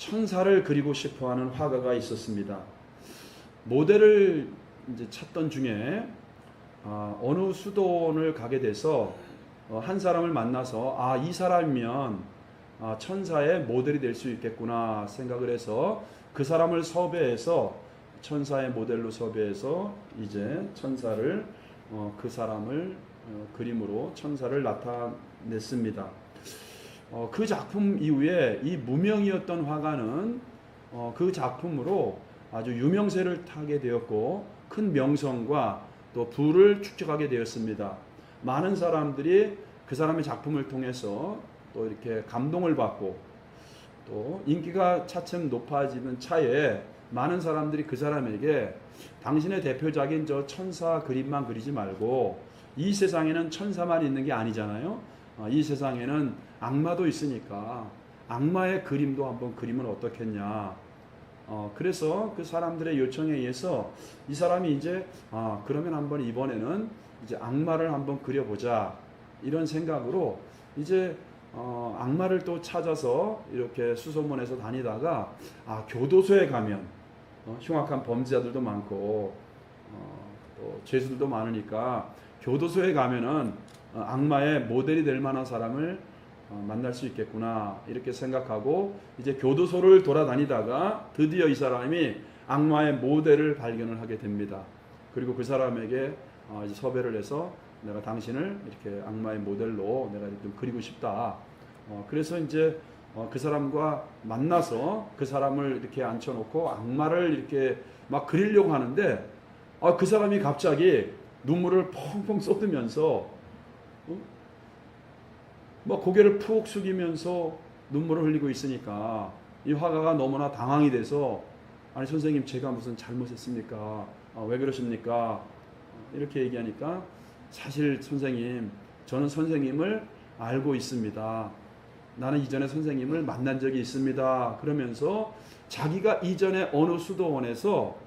천사를 그리고 싶어하는 화가가 있었습니다. 모델을 이제 찾던 중에 어느 수도원을 가게 돼서 한 사람을 만나서 이 사람이면 천사의 모델이 될 수 있겠구나 생각을 해서 그 사람을 섭외해서 천사의 모델로 섭외해서 이제 천사를 그 사람을 그림으로 천사를 나타냈습니다. 그 작품 이후에 이 무명이었던 화가는 그 작품으로 아주 유명세를 타게 되었고 큰 명성과 또 부를 축적하게 되었습니다. 많은 사람들이 그 사람의 작품을 통해서 또 이렇게 감동을 받고 또 인기가 차츰 높아지는 차에 많은 사람들이 그 사람에게 당신의 대표작인 저 천사 그림만 그리지 말고 이 세상에는 천사만 있는 게 아니잖아요. 이 세상에는 악마도 있으니까 악마의 그림도 한번 그리면 어떻겠냐. 그래서 그 사람들의 요청에 의해서 이 사람이 이제 그러면 한번 이번에는 이제 악마를 한번 그려보자 이런 생각으로 이제 악마를 또 찾아서 이렇게 수소문해서 다니다가 교도소에 가면 흉악한 범죄자들도 많고 또 죄수들도 많으니까 교도소에 가면은 악마의 모델이 될 만한 사람을 만날 수 있겠구나 이렇게 생각하고 이제 교도소를 돌아다니다가 드디어 이 사람이 악마의 모델을 발견을 하게 됩니다. 그리고 그 사람에게 이제 섭외를 해서 내가 당신을 이렇게 악마의 모델로 내가 좀 그리고 싶다. 그래서 이제 그 사람과 만나서 그 사람을 이렇게 앉혀놓고 악마를 이렇게 막 그리려고 하는데 그 사람이 갑자기 눈물을 펑펑 쏟으면서 막 고개를 푹 숙이면서 눈물을 흘리고 있으니까 이 화가가 너무나 당황이 돼서 아니 선생님 제가 무슨 잘못했습니까? 왜 그러십니까? 이렇게 얘기하니까 사실 선생님 저는 선생님을 알고 있습니다. 나는 이전에 선생님을 만난 적이 있습니다. 그러면서 자기가 이전에 어느 수도원에서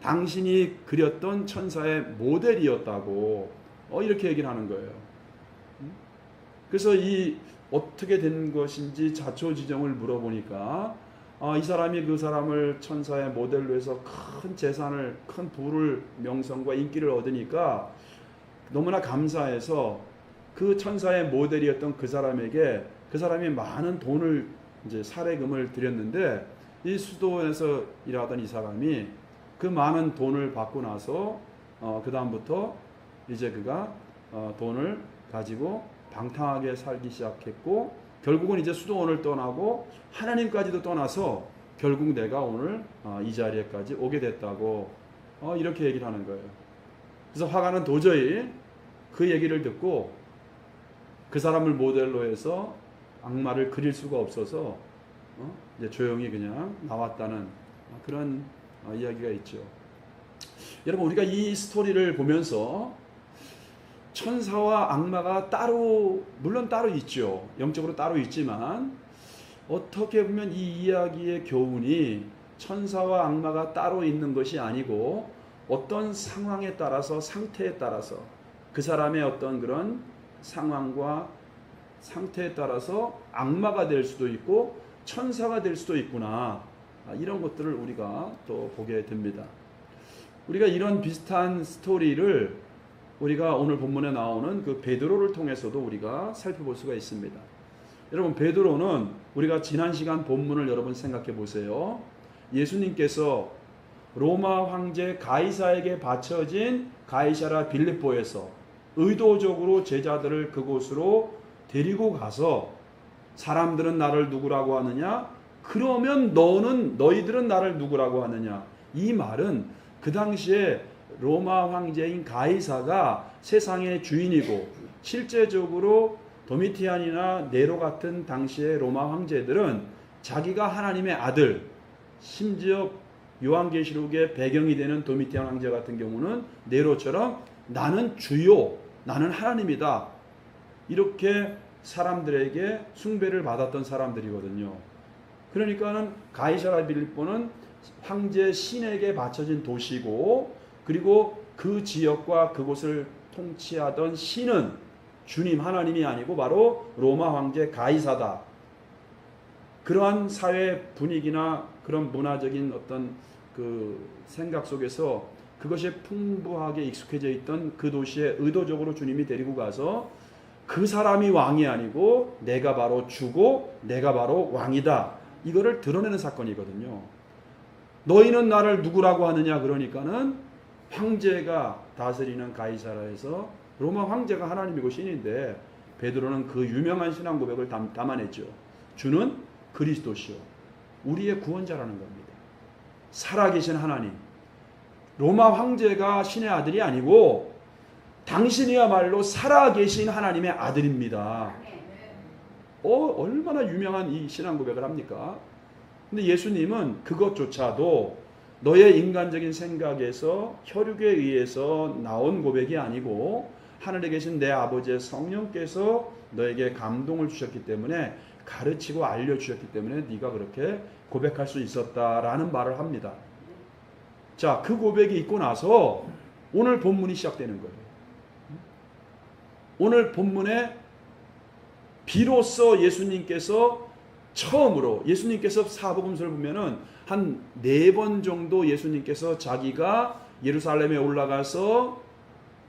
당신이 그렸던 천사의 모델이었다고 이렇게 얘기를 하는 거예요. 그래서 이 어떻게 된 것인지 자초지종을 물어보니까 이 사람이 그 사람을 천사의 모델로 해서 큰 재산을, 큰 부를, 명성과 인기를 얻으니까 너무나 감사해서 그 천사의 모델이었던 그 사람에게 그 사람이 많은 돈을 이제 사례금을 드렸는데 이 수도원에서 일하던 이 사람이 그 많은 돈을 받고 나서 그 다음부터 이제 그가 돈을 가지고 방탕하게 살기 시작했고 결국은 이제 수도원을 떠나고 하나님까지도 떠나서 결국 내가 오늘 이 자리에까지 오게 됐다고 이렇게 얘기를 하는 거예요. 그래서 화가는 도저히 그 얘기를 듣고 그 사람을 모델로 해서 악마를 그릴 수가 없어서 이제 조용히 그냥 나왔다는 그런 이야기가 있죠. 여러분 우리가 이 스토리를 보면서 천사와 악마가 물론 따로 있죠. 영적으로 따로 있지만 어떻게 보면 이 이야기의 교훈이 천사와 악마가 따로 있는 것이 아니고 어떤 상황에 따라서 상태에 따라서 그 사람의 어떤 그런 상황과 상태에 따라서 악마가 될 수도 있고 천사가 될 수도 있구나. 이런 것들을 우리가 또 보게 됩니다. 우리가 이런 비슷한 스토리를 우리가 오늘 본문에 나오는 그 베드로를 통해서도 우리가 살펴볼 수가 있습니다. 여러분 베드로는 우리가 지난 시간 본문을 여러분 생각해 보세요. 예수님께서 로마 황제 가이사에게 바쳐진 가이사라 빌립보에서 의도적으로 제자들을 그곳으로 데리고 가서 사람들은 나를 누구라고 하느냐? 그러면 너희들은 나를 누구라고 하느냐? 이 말은 그 당시에 로마 황제인 가이사가 세상의 주인이고 실제적으로 도미티안이나 네로 같은 당시의 로마 황제들은 자기가 하나님의 아들, 심지어 요한계시록의 배경이 되는 도미티안 황제 같은 경우는 네로처럼 나는 주요, 나는 하나님이다. 이렇게 사람들에게 숭배를 받았던 사람들이거든요. 그러니까는 가이사라 빌립보는 황제 신에게 바쳐진 도시고 그리고 그 지역과 그곳을 통치하던 신은 주님 하나님이 아니고 바로 로마 황제 가이사다. 그러한 사회 분위기나 그런 문화적인 어떤 그 생각 속에서 그것이 풍부하게 익숙해져 있던 그 도시에 의도적으로 주님이 데리고 가서 그 사람이 왕이 아니고 내가 바로 주고 내가 바로 왕이다, 이거를 드러내는 사건이거든요. 너희는 나를 누구라고 하느냐, 그러니까는 황제가 다스리는 가이사라에서 로마 황제가 하나님이고 신인데 베드로는 그 유명한 신앙 고백을 담아냈죠. 주는 그리스도시요 우리의 구원자라는 겁니다. 살아계신 하나님, 로마 황제가 신의 아들이 아니고 당신이야말로 살아계신 하나님의 아들입니다. 얼마나 유명한 이 신앙 고백을 합니까? 근데 예수님은 그것조차도 너의 인간적인 생각에서 혈육에 의해서 나온 고백이 아니고 하늘에 계신 내 아버지의 성령께서 너에게 감동을 주셨기 때문에, 가르치고 알려주셨기 때문에 네가 그렇게 고백할 수 있었다라는 말을 합니다. 자, 그 고백이 있고 나서 오늘 본문이 시작되는 거예요. 오늘 본문에 비로소 예수님께서 처음으로, 예수님께서 사복음서를 보면은 한 4번 정도 예수님께서 자기가 예루살렘에 올라가서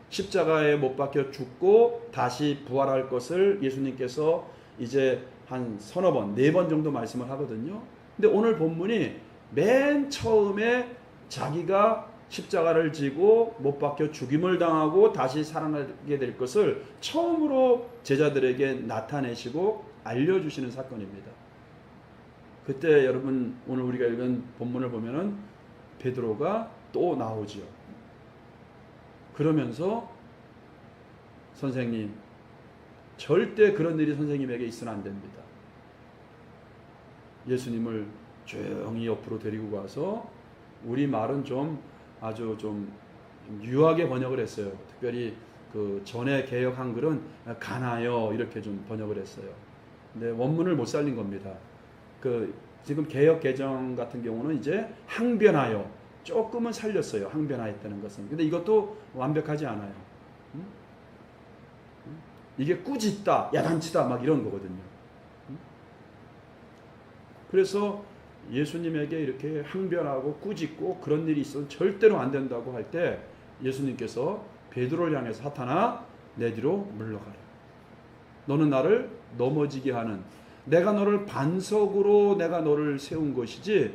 십자가에 못 박혀 죽고 다시 부활할 것을 예수님께서 이제 한 서너 번, 4번 정도 말씀을 하거든요. 근데 오늘 본문이 맨 처음에 자기가 십자가를 지고 못 박혀 죽임을 당하고 다시 살아나게 될 것을 처음으로 제자들에게 나타내시고 알려주시는 사건입니다. 그때 여러분 오늘 우리가 읽은 본문을 보면은 베드로가 또 나오지요. 그러면서 선생님, 절대 그런 일이 선생님에게 있으면 안 됩니다. 예수님을 조용히 옆으로 데리고 가서, 우리 말은 좀 아주 좀 유하게 번역을 했어요. 특별히 그 전에 개역 한글은 가나요 이렇게 좀 번역을 했어요. 근데 원문을 못 살린 겁니다. 그 지금 개역 개정 같은 경우는 이제 항변하여 조금은 살렸어요. 항변하였다는 것은. 근데 이것도 완벽하지 않아요. 이게 꾸짖다, 야단치다 막 이런 거거든요. 그래서 예수님에게 이렇게 항변하고 꾸짖고 그런 일이 있어서 절대로 안 된다고 할 때 예수님께서 베드로를 향해서 사탄아 내 뒤로 물러가라. 너는 나를 넘어지게 하는, 내가 너를 반석으로 내가 너를 세운 것이지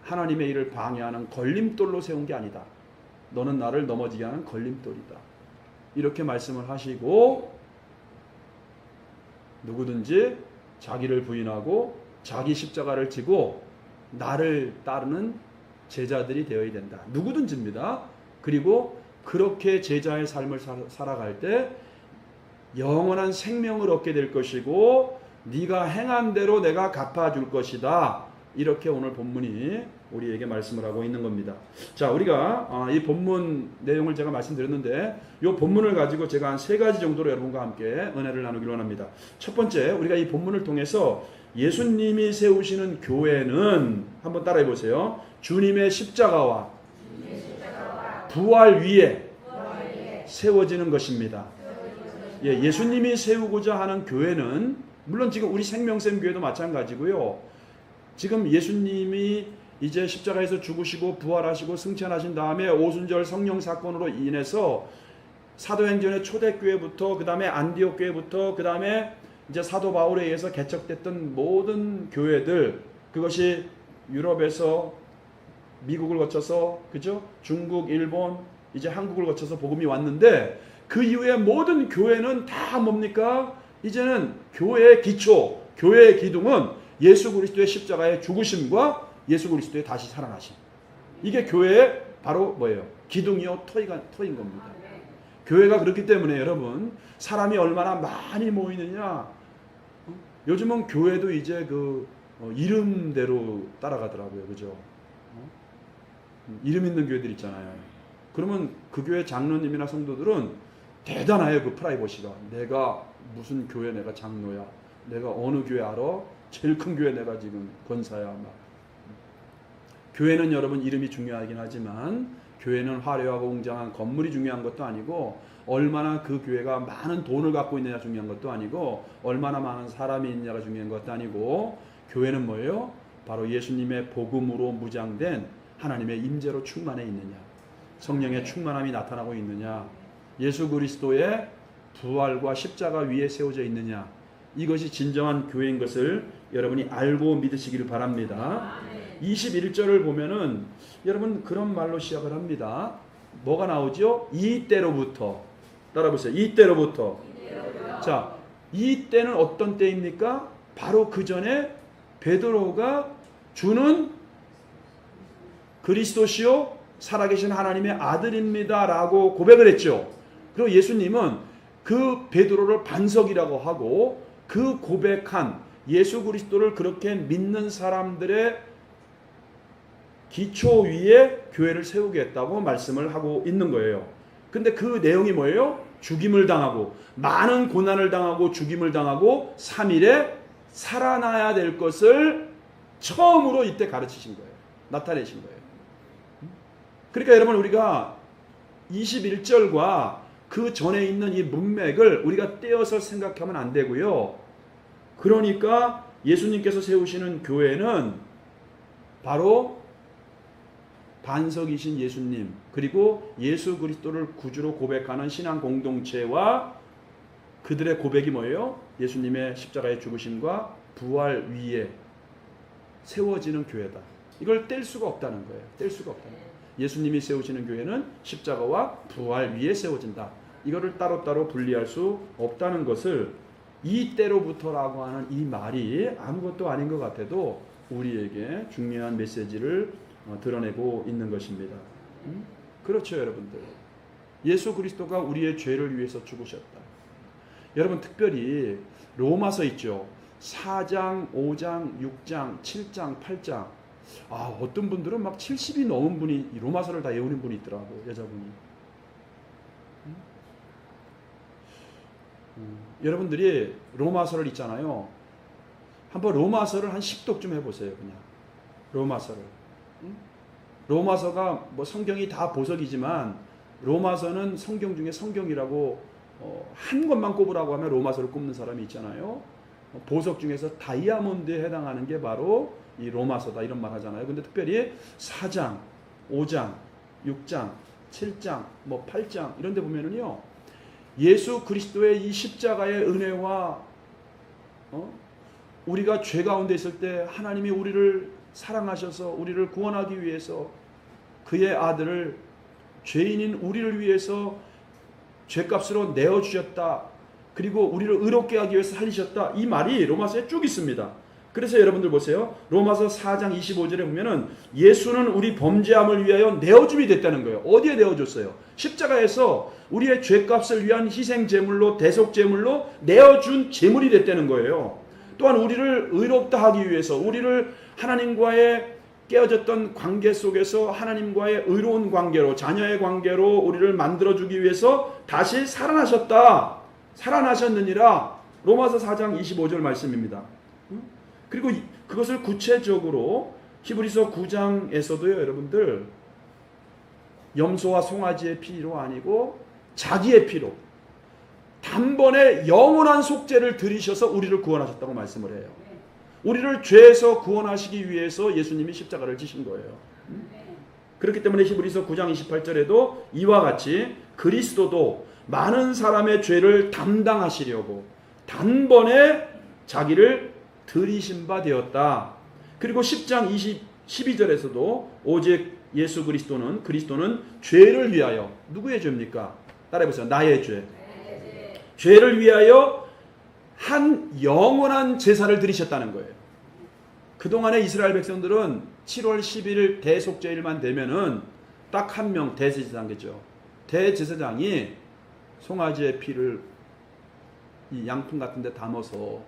하나님의 일을 방해하는 걸림돌로 세운 게 아니다. 너는 나를 넘어지게 하는 걸림돌이다. 이렇게 말씀을 하시고, 누구든지 자기를 부인하고 자기 십자가를 지고 나를 따르는 제자들이 되어야 된다. 누구든지입니다. 그리고 그렇게 제자의 삶을 살아갈 때 영원한 생명을 얻게 될 것이고 네가 행한 대로 내가 갚아줄 것이다. 이렇게 오늘 본문이 우리에게 말씀을 하고 있는 겁니다. 자, 우리가 이 본문 내용을 제가 말씀드렸는데 이 본문을 가지고 제가 한 3가지 정도로 여러분과 함께 은혜를 나누기를 원합니다. 첫 번째, 우리가 이 본문을 통해서 예수님이 세우시는 교회는, 한번 따라해 보세요. 주님의 십자가와 부활 위에 세워지는 것입니다. 예수님이 세우고자 하는 교회는, 물론 지금 우리 생명샘 교회도 마찬가지고요. 지금 예수님이 이제 십자가에서 죽으시고 부활하시고 승천하신 다음에 오순절 성령 사건으로 인해서 사도행전의 초대교회부터 그 다음에 안디옥 교회부터 그 다음에 이제 사도 바울에 의해서 개척됐던 모든 교회들, 그것이 유럽에서 미국을 거쳐서, 그죠? 중국, 일본, 이제 한국을 거쳐서 복음이 왔는데, 그 이후에 모든 교회는 다 뭡니까? 이제는 교회의 기초, 교회의 기둥은 예수 그리스도의 십자가의 죽으심과 예수 그리스도의 다시 살아나심. 이게 교회의 바로 뭐예요? 기둥이요 터인 겁니다. 교회가 그렇기 때문에 여러분, 사람이 얼마나 많이 모이느냐, 요즘은 교회도 이제 그 이름대로 따라가더라고요. 그죠? 이름 있는 교회들 있잖아요. 그러면 그 교회 장로님이나 성도들은 대단해요. 그 프라이버시가. 내가 무슨 교회 내가 장로야. 내가 어느 교회 알아? 제일 큰 교회 내가 지금 권사야. 막. 교회는 여러분 이름이 중요하긴 하지만 교회는 화려하고 웅장한 건물이 중요한 것도 아니고, 얼마나 그 교회가 많은 돈을 갖고 있느냐 중요한 것도 아니고, 얼마나 많은 사람이 있느냐가 중요한 것도 아니고, 교회는 뭐예요? 바로 예수님의 복음으로 무장된 하나님의 임재로 충만해 있느냐, 성령의 충만함이 나타나고 있느냐, 예수 그리스도의 부활과 십자가 위에 세워져 있느냐, 이것이 진정한 교회인 것을 여러분이 알고 믿으시기를 바랍니다. 21절을 보면은 여러분 그런 말로 시작을 합니다. 뭐가 나오죠? 이때로부터. 따라보세요. 이때로부터. 자, 이때는 어떤 때입니까? 바로 그 전에 베드로가 주는 그리스도시요 살아계신 하나님의 아들입니다 라고 고백을 했죠. 그리고 예수님은 그 베드로를 반석이라고 하고 그 고백한 예수 그리스도를 그렇게 믿는 사람들의 기초 위에 교회를 세우겠다고 말씀을 하고 있는 거예요. 근데 그 내용이 뭐예요? 죽임을 당하고 많은 고난을 당하고 죽임을 당하고 3일에 살아나야 될 것을 처음으로 이때 가르치신 거예요. 나타내신 거예요. 그러니까 여러분 우리가 21절과 그 전에 있는 이 문맥을 우리가 떼어서 생각하면 안 되고요. 그러니까 예수님께서 세우시는 교회는 바로 반석이신 예수님, 그리고 예수 그리스도를 구주로 고백하는 신앙 공동체와 그들의 고백이 뭐예요? 예수님의 십자가의 죽으심과 부활 위에 세워지는 교회다. 이걸 뗄 수가 없다는 거예요. 뗄 수가 없다는 거예요. 예수님이 세우시는 교회는 십자가와 부활 위에 세워진다. 이거를 따로따로 분리할 수 없다는 것을 이때로부터라고 하는 이 말이 아무것도 아닌 것 같아도 우리에게 중요한 메시지를 드러내고 있는 것입니다. 그렇죠, 여러분들. 예수 그리스도가 우리의 죄를 위해서 죽으셨다. 여러분 특별히 로마서 있죠. 4장, 5장, 6장, 7장, 8장. 어떤 분들은 막 70이 넘은 분이 로마서를 다 외우는 분이 있더라고요. 여자분이. 여러분들이 로마서를 읽잖아요. 한번 로마서를 한 10독 좀 해보세요. 그냥 로마서를. 로마서가 뭐 성경이 다 보석이지만 로마서는 성경 중에 성경이라고 한 것만 꼽으라고 하면 로마서를 꼽는 사람이 있잖아요. 보석 중에서 다이아몬드에 해당하는 게 바로 이 로마서다 이런 말 하잖아요. 근데 특별히 4장, 5장, 6장, 7장, 뭐 8장 이런 데 보면은요. 예수 그리스도의 이 십자가의 은혜와 우리가 죄 가운데 있을 때 하나님이 우리를 사랑하셔서 우리를 구원하기 위해서 그의 아들을 죄인인 우리를 위해서 죄값으로 내어주셨다. 그리고 우리를 의롭게 하기 위해서 살리셨다. 이 말이 로마서에 쭉 있습니다. 그래서 여러분들 보세요. 로마서 4장 25절에 보면은 예수는 우리 범죄함을 위하여 내어줌이 됐다는 거예요. 어디에 내어줬어요? 십자가에서 우리의 죄값을 위한 희생제물로 대속제물로 내어준 제물이 됐다는 거예요. 또한 우리를 의롭다 하기 위해서 우리를 하나님과의 깨어졌던 관계 속에서 하나님과의 의로운 관계로 자녀의 관계로 우리를 만들어주기 위해서 다시 살아나셨다. 살아나셨느니라. 로마서 4장 25절 말씀입니다. 그리고 그것을 구체적으로 히브리서 9장에서도요. 여러분들 염소와 송아지의 피로 아니고 자기의 피로 단번에 영원한 속죄를 들이셔서 우리를 구원하셨다고 말씀을 해요. 우리를 죄에서 구원하시기 위해서 예수님이 십자가를 지신 거예요. 그렇기 때문에 히브리서 9장 28절에도 이와 같이 그리스도도 많은 사람의 죄를 담당하시려고 단번에 자기를 들이신 바 되었다. 그리고 10장 12절에서도 오직 예수 그리스도는 죄를 위하여 누구의 죄입니까? 따라해보세요. 나의 죄. 죄를 위하여 한 영원한 제사를 드리셨다는 거예요. 그동안의 이스라엘 백성들은 7월 10일 대속죄일만 되면은 딱 한 명 대제사장이죠. 대제사장이 송아지의 피를 이 양품 같은 데 담아서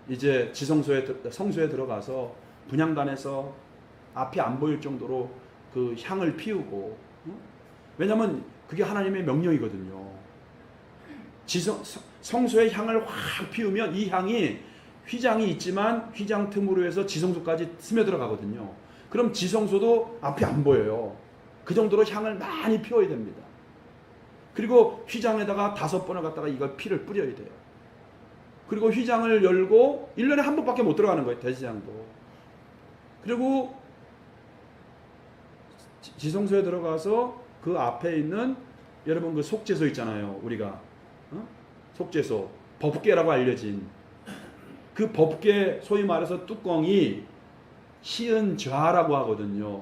이제 성소에 들어가서 분향단에서 앞이 안 보일 정도로 그 향을 피우고 왜냐하면 그게 하나님의 명령이거든요. 성소의 향을 확 피우면 이 향이 휘장이 있지만 휘장 틈으로 해서 지성소까지 스며들어가거든요. 그럼 지성소도 앞이 안 보여요. 그 정도로 향을 많이 피워야 됩니다. 그리고 휘장에다가 5번을 갖다가 이걸 피를 뿌려야 돼요. 그리고 휘장을 열고 1년에 한 번밖에 못 들어가는 거예요. 대제사장도. 그리고 지성소에 들어가서 그 앞에 있는 여러분 그 속죄소 있잖아요. 우리가 속죄소 법궤라고 알려진 그 법궤, 소위 말해서 뚜껑이 시은좌라고 하거든요.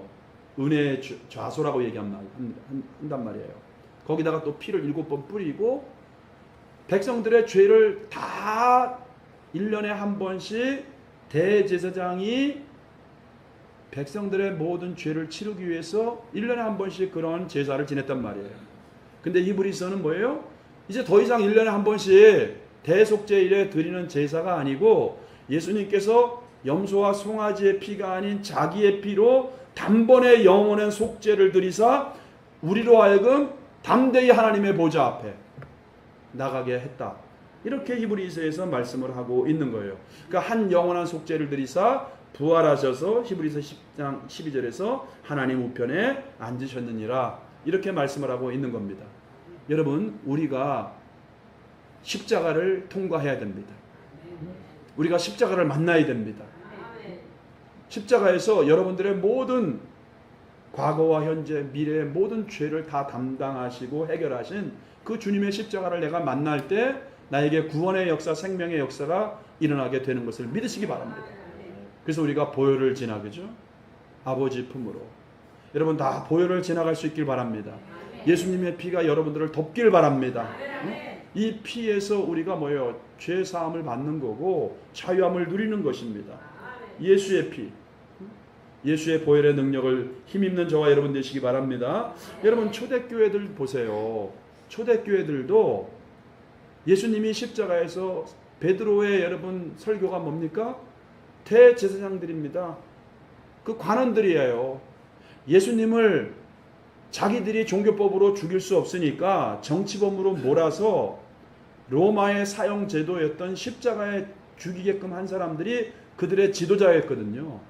은혜의 좌소라고 한단 말이에요. 거기다가 또 피를 7번 뿌리고 백성들의 죄를 다 1년에 한 번씩 대제사장이 백성들의 모든 죄를 치르기 위해서 1년에 한 번씩 그런 제사를 지냈단 말이에요. 근데 히브리서는 뭐예요? 이제 더 이상 1년에 한 번씩 대속죄일에 드리는 제사가 아니고 예수님께서 염소와 송아지의 피가 아닌 자기의 피로 단번에 영원한 속죄를 드리사 우리로 하여금 담대히 하나님의 보좌 앞에 나가게 했다. 이렇게 히브리서에서 말씀을 하고 있는 거예요. 그러니까 한 영원한 속죄를 드리사 부활하셔서 히브리서 10장 12절에서 하나님 우편에 앉으셨느니라. 이렇게 말씀을 하고 있는 겁니다. 여러분, 우리가 십자가를 통과해야 됩니다. 우리가 십자가를 만나야 됩니다. 십자가에서 여러분들의 모든 과거와 현재, 미래의 모든 죄를 다 담당하시고 해결하신 그 주님의 십자가를 내가 만날 때 나에게 구원의 역사, 생명의 역사가 일어나게 되는 것을 믿으시기 바랍니다. 그래서 우리가 보혈을 지나겠죠? 아버지 품으로. 여러분 다 보혈을 지나갈 수 있길 바랍니다. 예수님의 피가 여러분들을 덮길 바랍니다. 이 피에서 우리가 뭐예요? 죄 사함을 받는 거고 자유함을 누리는 것입니다. 예수의 피, 예수의 보혈의 능력을 힘입는 저와 여러분 되시기 바랍니다. 여러분 초대교회들 보세요. 초대교회들도 예수님이 십자가에서 베드로의 여러분 설교가 뭡니까? 대제사장들입니다. 그 관원들이에요. 예수님을 자기들이 종교법으로 죽일 수 없으니까 정치범으로 몰아서 로마의 사형 제도였던 십자가에 죽이게끔 한 사람들이 그들의 지도자였거든요.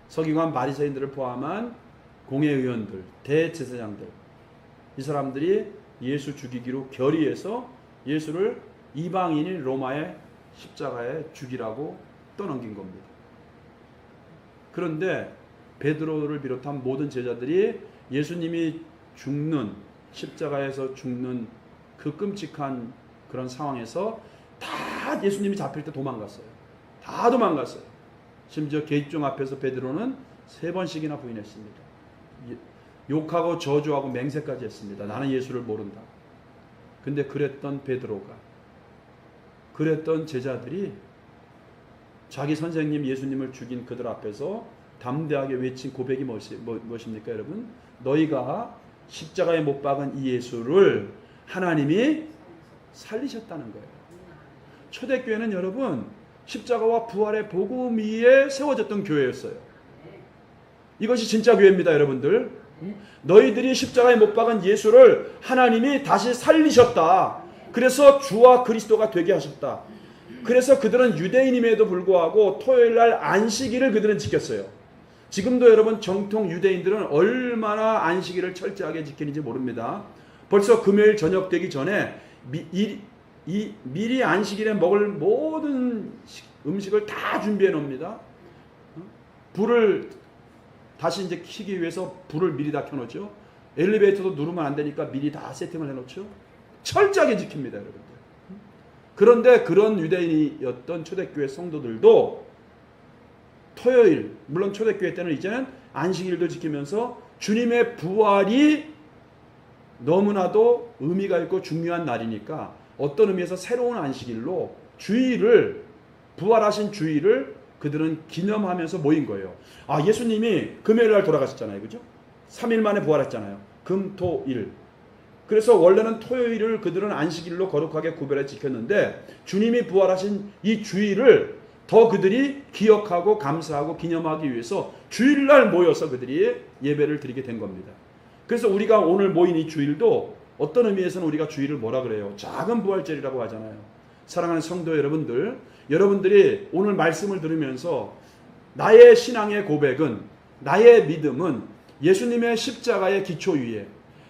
서기관 바리새인들을 포함한 공회의원들, 대제사장들, 이 사람들이 예수 죽이기로 결의해서 예수를 이방인인 로마의 십자가에 죽이라고 떠넘긴 겁니다. 그런데 베드로를 비롯한 모든 제자들이 예수님이 죽는, 십자가에서 죽는 그 끔찍한 그런 상황에서 다 예수님이 잡힐 때 도망갔어요. 다 도망갔어요. 심지어 계집종 앞에서 베드로는 3번씩이나 부인했습니다. 욕하고 저주하고 맹세까지 했습니다. 나는 예수를 모른다. 근데 그랬던 베드로가, 그랬던 제자들이 자기 선생님 예수님을 죽인 그들 앞에서 담대하게 외친 고백이 무엇입니까, 여러분? 너희가 십자가에 못 박은 이 예수를 하나님이 살리셨다는 거예요. 초대교회는 여러분 십자가와 부활의 복음 위에 세워졌던 교회였어요. 이것이 진짜 교회입니다, 여러분들. 너희들이 십자가에 못 박은 예수를 하나님이 다시 살리셨다. 그래서 주와 그리스도가 되게 하셨다. 그래서 그들은 유대인임에도 불구하고 토요일날 안식일을 그들은 지켰어요. 지금도 여러분 정통 유대인들은 얼마나 안식일을 철저하게 지키는지 모릅니다. 벌써 금요일 저녁 되기 전에 미리 안식일에 먹을 모든 음식을 다 준비해 놓습니다. 불을 다시 이제 켜기 위해서 불을 미리 다 켜놓죠. 엘리베이터도 누르면 안 되니까 미리 다 세팅을 해놓죠. 철저하게 지킵니다, 여러분들. 그런데 그런 유대인이었던 초대교회 성도들도 토요일, 물론 초대교회 때는 이제는 안식일도 지키면서 주님의 부활이 너무나도 의미가 있고 중요한 날이니까 어떤 의미에서 새로운 안식일로 주일을, 부활하신 주일을 그들은 기념하면서 모인 거예요. 아, 예수님이 금요일 날 돌아가셨잖아요. 그죠? 3일 만에 부활했잖아요. 금, 토, 일. 그래서 원래는 토요일을 그들은 안식일로 거룩하게 구별해 지켰는데 주님이 부활하신 이 주일을 더 그들이 기억하고 감사하고 기념하기 위해서 주일날 모여서 그들이 예배를 드리게 된 겁니다. 그래서 우리가 오늘 모인 이 주일도 어떤 의미에서는 우리가 주일을 뭐라 그래요? 작은 부활절이라고 하잖아요. 사랑하는 성도 여러분들, 여러분들이 오늘 말씀을 들으면서 나의 신앙의 고백은, 나의 믿음은 예수님의 십자가의 기초 위에,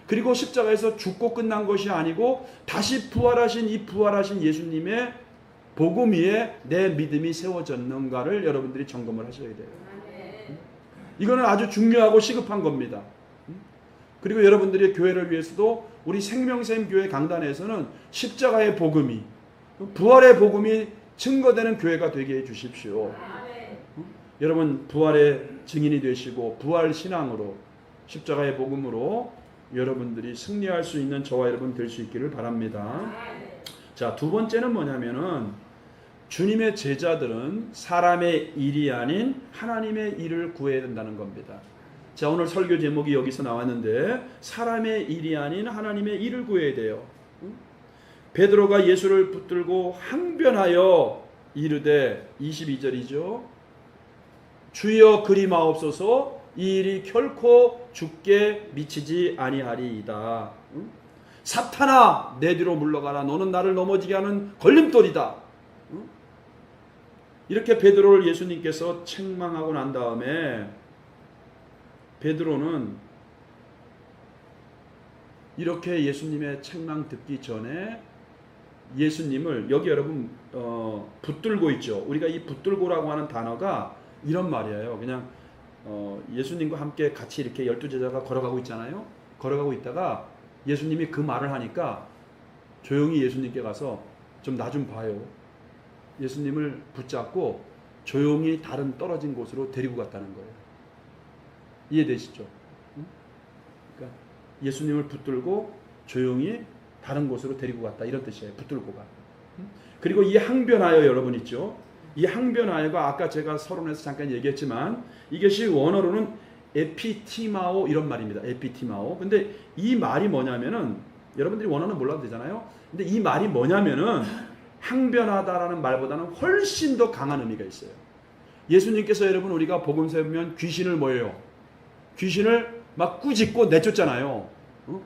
그리고 십자가에서 죽고 끝난 것이 아니고 다시 부활하신 이 부활하신 예수님의 복음 위에 내 믿음이 세워졌는가를 여러분들이 점검을 하셔야 돼요. 이거는 아주 중요하고 시급한 겁니다. 그리고 여러분들의 교회를 위해서도 우리 생명샘 교회 강단에서는 십자가의 복음이, 부활의 복음이 증거되는 교회가 되게 해 주십시오. 여러분 부활의 증인이 되시고 부활 신앙으로 십자가의 복음으로 여러분들이 승리할 수 있는 저와 여러분 될 수 있기를 바랍니다. 자, 두 번째는 뭐냐면은 주님의 제자들은 사람의 일이 아닌 하나님의 일을 구해야 된다는 겁니다. 자, 오늘 설교 제목이 여기서 나왔는데 사람의 일이 아닌 하나님의 일을 구해야 돼요. 베드로가 예수를 붙들고 항변하여 이르되 22절이죠. 주여 그리 마옵소서 이 일이 결코 죽게 미치지 아니하리이다. 사탄아 내 뒤로 물러가라. 너는 나를 넘어지게 하는 걸림돌이다. 이렇게 베드로를 예수님께서 책망하고 난 다음에 베드로는 이렇게 예수님의 책망 듣기 전에 예수님을 여기 여러분 붙들고 있죠. 우리가 이 붙들고라고 하는 단어가 이런 말이에요. 그냥 예수님과 함께 같이 이렇게 12제자가 걸어가고 있잖아요. 걸어가고 있다가 예수님이 그 말을 하니까 조용히 예수님께 가서 좀 나 좀 봐요. 예수님을 붙잡고 조용히 다른 떨어진 곳으로 데리고 갔다는 거예요. 이해되시죠? 그러니까 예수님을 붙들고 조용히 다른 곳으로 데리고 갔다 이런 뜻이에요. 붙들고 가. 그리고 이 항변하여 여러분 있죠. 이 항변하여가 아까 제가 서론에서 잠깐 얘기했지만 이것이 원어로는 에피티마오 이런 말입니다. 에피티마오. 근데 이 말이 뭐냐면은 여러분들이 원어는 몰라도 되잖아요. 근데 이 말이 뭐냐면은 항변하다라는 말보다는 훨씬 더 강한 의미가 있어요. 예수님께서 여러분 우리가 복음서에 보면 귀신을 뭐예요? 귀신을 막 꾸짖고 내쫓잖아요.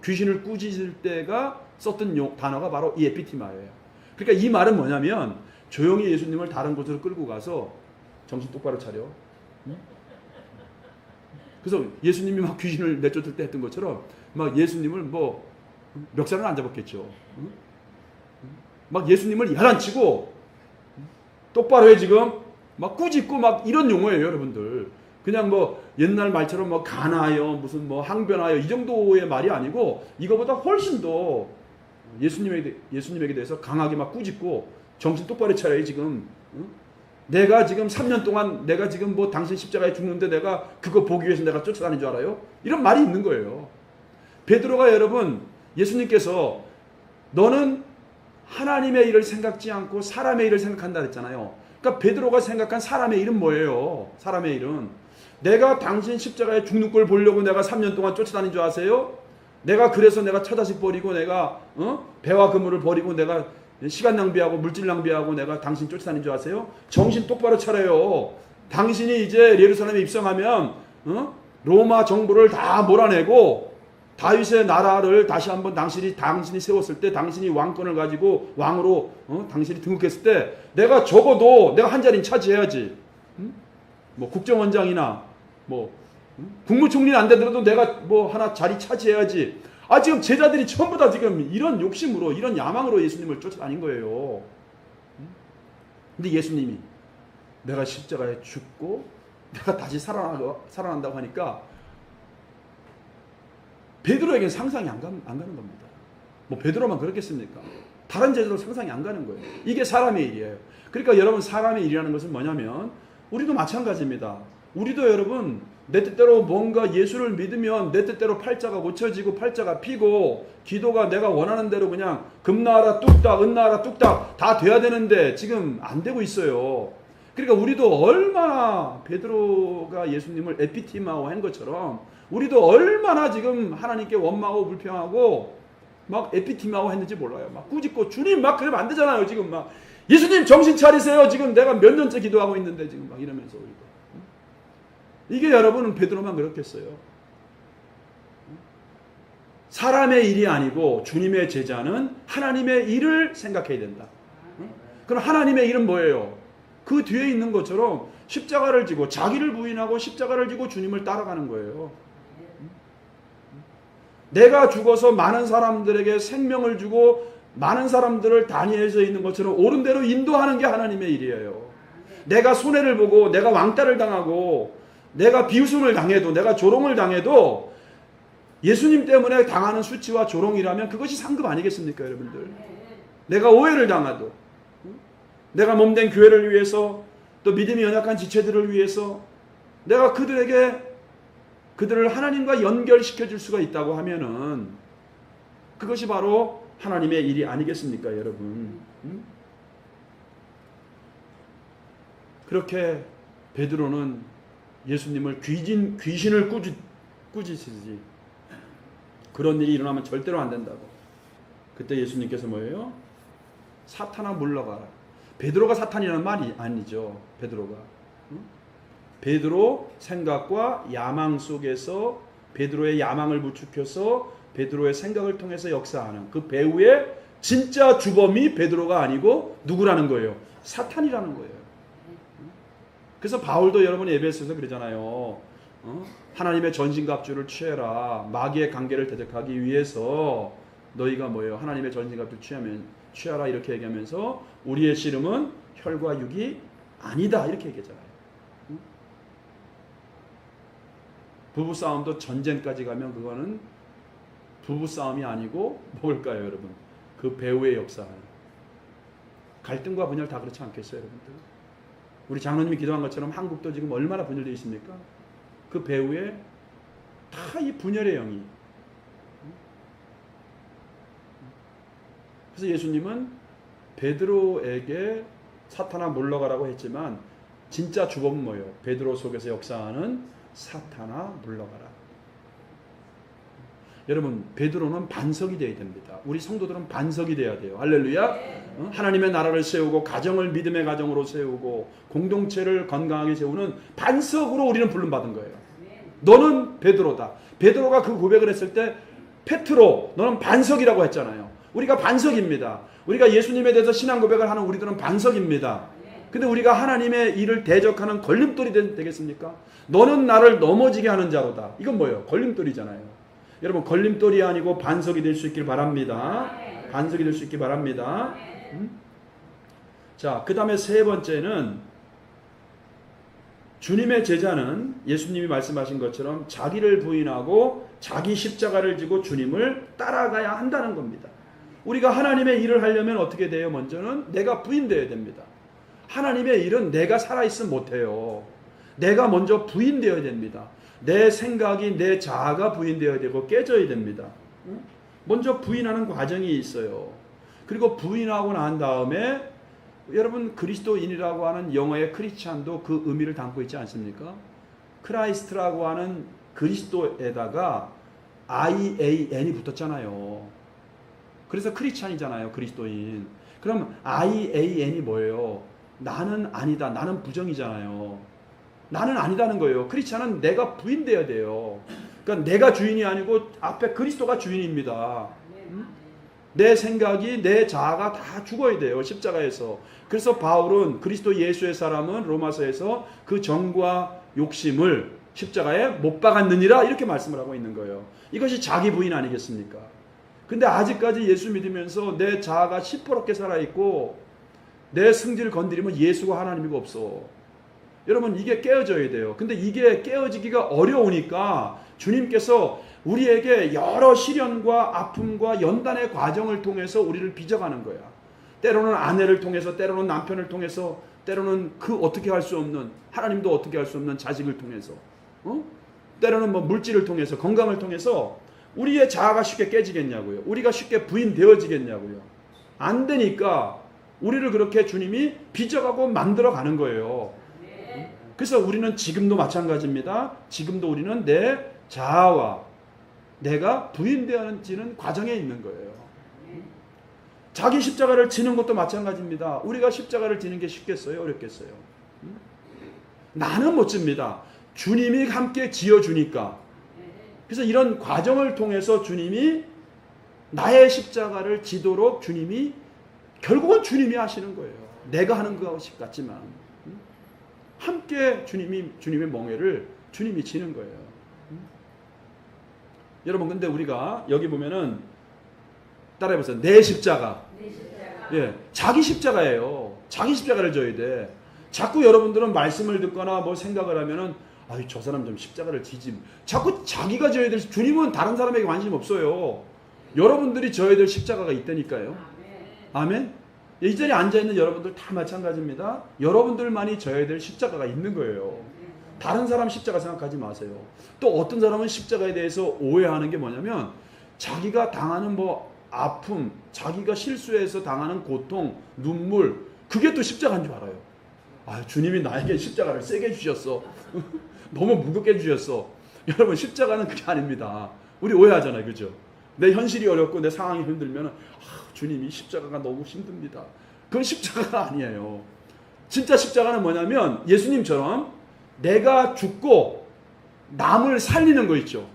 귀신을 꾸짖을 때가 썼던 단어가 바로 이 에피티마예요. 그러니까 이 말은 뭐냐면 조용히 예수님을 다른 곳으로 끌고 가서 정신 똑바로 차려. 그래서 예수님이 막 귀신을 내쫓을 때 했던 것처럼 막 예수님을 뭐 멱살은 안 잡았겠죠. 막 예수님을 야단치고 똑바로 해 지금 막 꾸짖고 막 이런 용어예요, 여러분들. 그냥 뭐 옛날 말처럼 뭐 간하여 무슨 뭐 항변하여 이 정도의 말이 아니고 이거보다 훨씬 더 예수님에게 대해서 강하게 막 꾸짖고 정신 똑바로 차려요 지금. 내가 지금 3년 동안 내가 지금 뭐 당신 십자가에 죽는데 내가 그거 보기 위해서 내가 쫓아다닌 줄 알아요? 이런 말이 있는 거예요. 베드로가 여러분 예수님께서 너는 하나님의 일을 생각지 않고 사람의 일을 생각한다 그랬잖아요. 그러니까 베드로가 생각한 사람의 일은 뭐예요? 사람의 일은 내가 당신 십자가에 죽는 걸 보려고 내가 3년 동안 쫓아다닌 줄 아세요? 내가 그래서 내가 처자식 버리고 내가 배와 그물을 버리고 내가 시간 낭비하고 물질 낭비하고 내가 당신 쫓아다닌 줄 아세요? 정신 똑바로 차려요. 당신이 이제 예루살렘에 입성하면 로마 정부를 다 몰아내고 다윗의 나라를 다시 한번 당신이 세웠을 때 당신이 왕권을 가지고 왕으로 당신이 등극했을 때 내가 적어도 내가 한 자리는 차지해야지. 뭐 국정원장이나 뭐 국무총리는 안 되더라도 내가 뭐 하나 자리 차지해야지. 아 지금 제자들이 전부 다 지금 이런 욕심으로 이런 야망으로 예수님을 쫓아다닌 거예요. 근데 예수님이 내가 십자가에 죽고 내가 다시 살아난다고 하니까 베드로에게는 상상이 안 가는 겁니다. 뭐 베드로만 그렇겠습니까? 다른 제자도 상상이 안 가는 거예요. 이게 사람의 일이에요. 그러니까 여러분 사람의 일이라는 것은 뭐냐면 우리도 마찬가지입니다. 우리도 여러분 내 뜻대로 뭔가 예수를 믿으면 내 뜻대로 팔자가 고쳐지고 팔자가 피고 기도가 내가 원하는 대로 그냥 금나라 뚝딱 은나라 뚝딱 다 돼야 되는데 지금 안 되고 있어요. 그러니까 우리도 얼마나 베드로가 예수님을 에피티마오 한 것처럼 우리도 얼마나 지금 하나님께 원망하고 불평하고 막 에피티마오 했는지 몰라요. 막 꾸짖고 주님 막 그러면 안 되잖아요. 지금 막 예수님 정신 차리세요. 지금 내가 몇 년째 기도하고 있는데 지금 막 이러면서 우리가. 이게 여러분은 베드로만 그렇겠어요. 사람의 일이 아니고 주님의 제자는 하나님의 일을 생각해야 된다. 그럼 하나님의 일은 뭐예요? 그 뒤에 있는 것처럼 십자가를 지고 자기를 부인하고 십자가를 지고 주님을 따라가는 거예요. 내가 죽어서 많은 사람들에게 생명을 주고 많은 사람들을 다니엘서 있는 것처럼 옳은 대로 인도하는 게 하나님의 일이에요. 내가 손해를 보고 내가 왕따를 당하고 내가 비웃음을 당해도 내가 조롱을 당해도 예수님 때문에 당하는 수치와 조롱이라면 그것이 상급 아니겠습니까, 여러분들? 내가 오해를 당하도 내가 몸된 교회를 위해서 또 믿음이 연약한 지체들을 위해서 내가 그들을 하나님과 연결시켜 줄 수가 있다고 하면은 그것이 바로 하나님의 일이 아니겠습니까, 여러분? 그렇게 베드로는 예수님을 귀신을 꾸짖으시 그런 일이 일어나면 절대로 안 된다고. 그때 예수님께서 뭐예요? 사탄아 물러가라. 베드로가 사탄이라는 말이 아니죠. 베드로 생각과 야망 속에서 베드로의 야망을 부추겨서 베드로의 생각을 통해서 역사하는 그 배후의 진짜 주범이 베드로가 아니고 누구라는 거예요? 사탄이라는 거예요. 그래서 바울도 여러분 에베소에서 그러잖아요. 하나님의 전신갑주를 취해라. 마귀의 관계를 대적하기 위해서 너희가 뭐예요? 하나님의 전신갑주를 취하라 이렇게 얘기하면서 우리의 씨름은 혈과 육이 아니다 이렇게 얘기하잖아요. 부부싸움도 전쟁까지 가면 그거는 부부싸움이 아니고 뭘까요, 여러분? 그 배후의 역사. 갈등과 분열 다 그렇지 않겠어요, 여러분들? 우리 장로님이 기도한 것처럼 한국도 지금 얼마나 분열되어 있습니까? 그 배후에 다 이 분열의 영이. 그래서 예수님은 베드로에게 사탄아 물러가라고 했지만 진짜 주범은 뭐예요? 베드로 속에서 역사하는 사탄아 물러가라. 여러분, 베드로는 반석이 되어야 됩니다. 우리 성도들은 반석이 되어야 돼요. 할렐루야. 하나님의 나라를 세우고 가정을 믿음의 가정으로 세우고 공동체를 건강하게 세우는 반석으로 우리는 부름받은 거예요. 너는 베드로다. 베드로가 그 고백을 했을 때 페트로 너는 반석이라고 했잖아요. 우리가 반석입니다. 우리가 예수님에 대해서 신앙 고백을 하는 우리들은 반석입니다. 근데 우리가 하나님의 일을 대적하는 걸림돌이 되겠습니까? 너는 나를 넘어지게 하는 자로다. 이건 뭐예요? 걸림돌이잖아요. 여러분, 걸림돌이 아니고 반석이 될 수 있길 바랍니다. 반석이 될 수 있길 바랍니다. 자, 그 다음에 세 번째는 주님의 제자는 예수님이 말씀하신 것처럼 자기를 부인하고 자기 십자가를 지고 주님을 따라가야 한다는 겁니다. 우리가 하나님의 일을 하려면 어떻게 돼요? 먼저는 내가 부인되어야 됩니다. 하나님의 일은 내가 살아있으면 못해요. 내가 먼저 부인되어야 됩니다. 내 생각이 내 자아가 부인되어야 되고 깨져야 됩니다. 먼저 부인하는 과정이 있어요. 그리고 부인하고 난 다음에 여러분 그리스도인이라고 하는 영어의 크리스찬도 그 의미를 담고 있지 않습니까? 크라이스트라고 하는 그리스도에다가 IAN이 붙었잖아요. 그래서 크리스찬이잖아요. 그리스도인. 그럼 IAN이 뭐예요? 나는 아니다. 나는 부정이잖아요. 나는 아니다는 거예요. 크리스찬은 내가 부인돼야 돼요. 그러니까 내가 주인이 아니고 앞에 그리스도가 주인입니다. 내 생각이 내 자아가 다 죽어야 돼요. 십자가에서. 그래서 바울은 그리스도 예수의 사람은 로마서에서 그 정과 욕심을 십자가에 못 박았느니라 이렇게 말씀을 하고 있는 거예요. 이것이 자기 부인 아니겠습니까? 근데 아직까지 예수 믿으면서 내 자아가 시퍼렇게 살아있고 내 승질을 건드리면 예수가 하나님이고 없어. 여러분, 이게 깨어져야 돼요. 근데 이게 깨어지기가 어려우니까 주님께서 우리에게 여러 시련과 아픔과 연단의 과정을 통해서 우리를 빚어가는 거야. 때로는 아내를 통해서, 때로는 남편을 통해서, 때로는 그 어떻게 할 수 없는, 하나님도 어떻게 할 수 없는 자식을 통해서, 때로는 뭐 물질을 통해서, 건강을 통해서 우리의 자아가 쉽게 깨지겠냐고요. 우리가 쉽게 부인되어지겠냐고요. 안 되니까 우리를 그렇게 주님이 빚어가고 만들어가는 거예요. 그래서 우리는 지금도 마찬가지입니다. 지금도 우리는 내 자아와 내가 부인되어지는 과정에 있는 거예요. 자기 십자가를 지는 것도 마찬가지입니다. 우리가 십자가를 지는 게 쉽겠어요? 어렵겠어요? 나는 못 집니다. 주님이 함께 지어주니까. 그래서 이런 과정을 통해서 주님이 나의 십자가를 지도록 주님이 결국은 주님이 하시는 거예요. 내가 하는 것 같지만 함께 주님의 멍에를 주님이 지는 거예요. 여러분, 근데 우리가 여기 보면은 따라해보세요. 내 십자가. 예, 자기 십자가예요. 자기 십자가를 져야 돼. 자꾸 여러분들은 말씀을 듣거나 뭐 생각을 하면은 아유 저 사람 좀 십자가를 지지. 자꾸 자기가 져야 될 주님은 다른 사람에게 관심 없어요. 여러분들이 져야 될 십자가가 있다니까요. 아멘. 이 자리에 앉아있는 여러분들 다 마찬가지입니다. 여러분들만이 져야 될 십자가가 있는 거예요. 다른 사람 십자가 생각하지 마세요. 또 어떤 사람은 십자가에 대해서 오해하는 게 뭐냐면 자기가 당하는 뭐 아픔, 자기가 실수해서 당하는 고통, 눈물, 그게 또 십자가인 줄 알아요. 아, 주님이 나에게 십자가를 세게 주셨어. 너무 무겁게 주셨어. 여러분, 십자가는 그게 아닙니다. 우리 오해하잖아요. 그죠? 내 현실이 어렵고 내 상황이 힘들면 주님이 십자가가 너무 힘듭니다. 그건 십자가가 아니에요. 진짜 십자가는 뭐냐면 예수님처럼 내가 죽고 남을 살리는 거 있죠.